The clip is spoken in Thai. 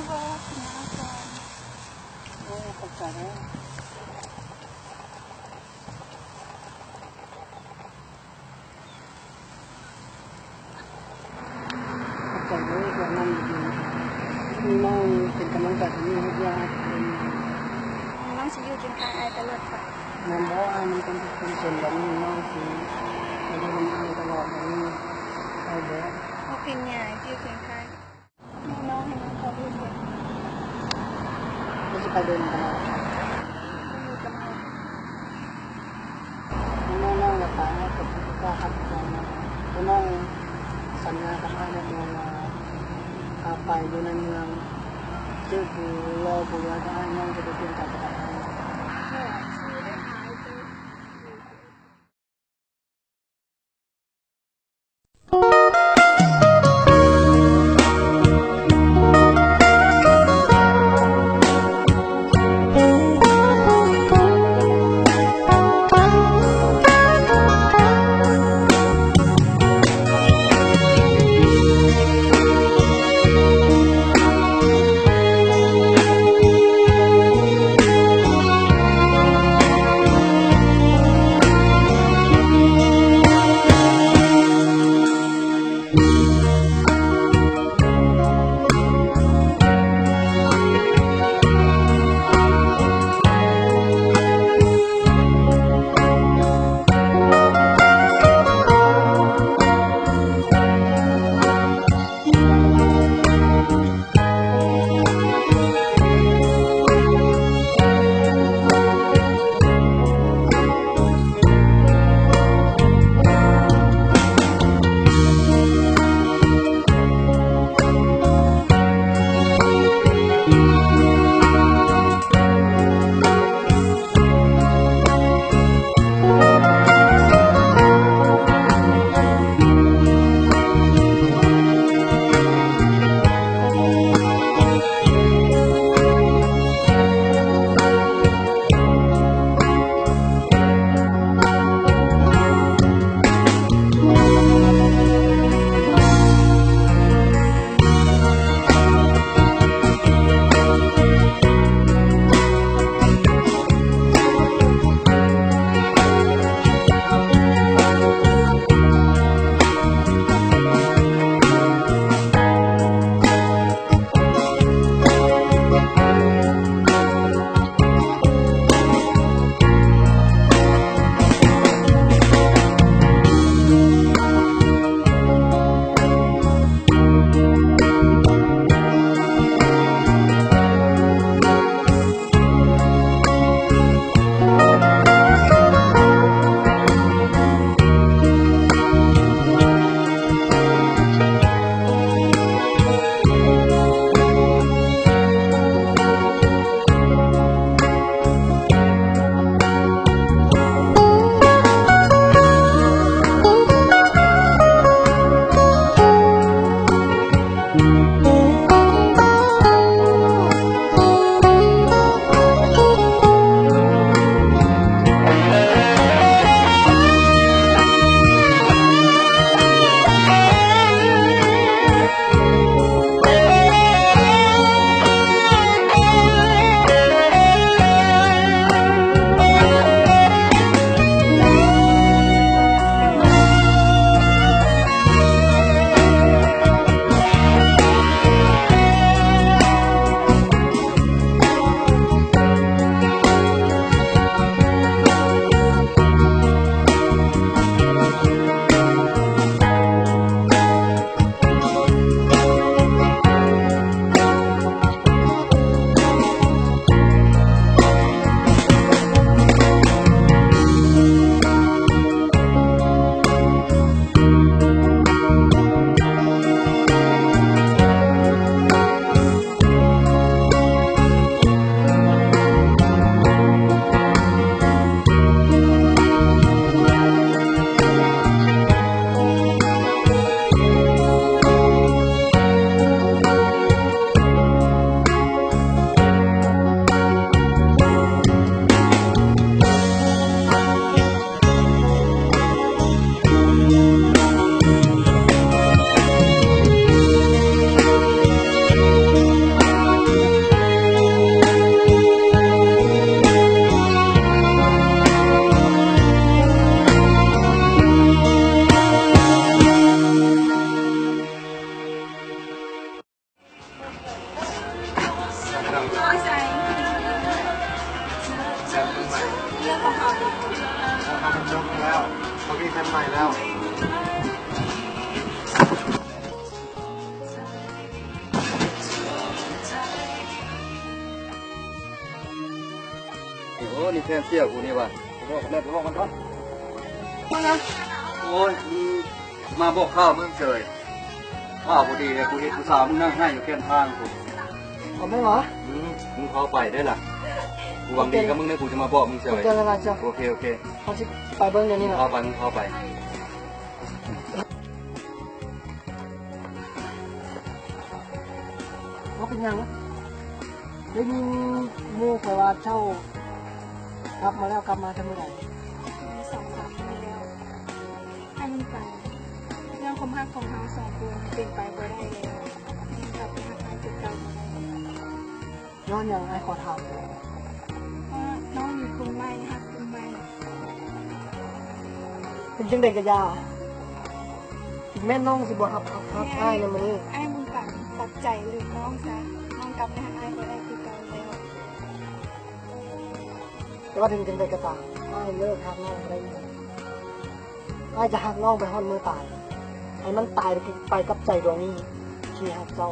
ก็น้าก่อนโอ้ขอบใจแล้วขอบใจเลยว่านั่นดีมีน้องเป็นกำลังใจที่มีญาติน้องสิอยู่จนตายไอ้ตลอดไปน้องบอกว่ามันเป็นคนแบบนี้น้องสิไม่ได้มันตลอดแบบนี้ไอ้เด้อเขาเป็นใหญ่ที่เพียงใครน้องให้น้องเขาดูด้วยไม่ใช่ไปเดินกันหรอกไม่มีกำลังน้องจะตายให้กับข้าขัดใจนะน้องสัญญากับไอ้ในเมืองว่าไปอยู่ในเมืองเจ้าผู้รอผู้ว่าได้น้องจะไปเป็นกับใคร โอ้นี่แฟนเสี่ยวกูนี่ว่ะกูบอกแม่ไปบอกมันก่อนมานะโอ้ยมาบอกข้าวมึงเฉยข้าวพอดีเลยกูเห็นผู้สาวมึงนั่งให้อยู่แค่ทางกู เอาไม่เหรอ มึงเข้าไปได้ล่ะกูหวังดีกับมึงนะกูจะมาบอกมึงเฉย เจอกันแล้วจ้ะ โอเคโอเค เขาจะไปเบิ้งเดี๋ยวนี้เหรอ เข้าไปมึงเข้าไป เขาเป็นยังได้ยินมูกว่าเช่ากลับมาแล้วกลับมาทำอะไร 2-3 ปีแล้วให้มันไปเรื่องความรักของเราสองคนเป็นไปบ่ได้แล้วกลับไปหาใครจุดเก่าบ่ได้ ย้อนยังไอ้ขอถาม เพราะน้องมีคุณไม่หักคุณไม่ เป็นจังเด็กกะยาถึงแม่น้องสิบ่ครับอ้ายในมือ ไอ้มึงปั่นตัดใจลืมน้องซะน้องกลับไปหาไอ้บ่ได้คือเก่าแล้ว แต่ว่าถึงจังเด็กกะตามอ้ายเลิกหักน้องได้ยังอ้ายจะหักน้องไปฮอดมือตายไอ้มันตายไปกับใจดวงนี้ที่หักเจ้า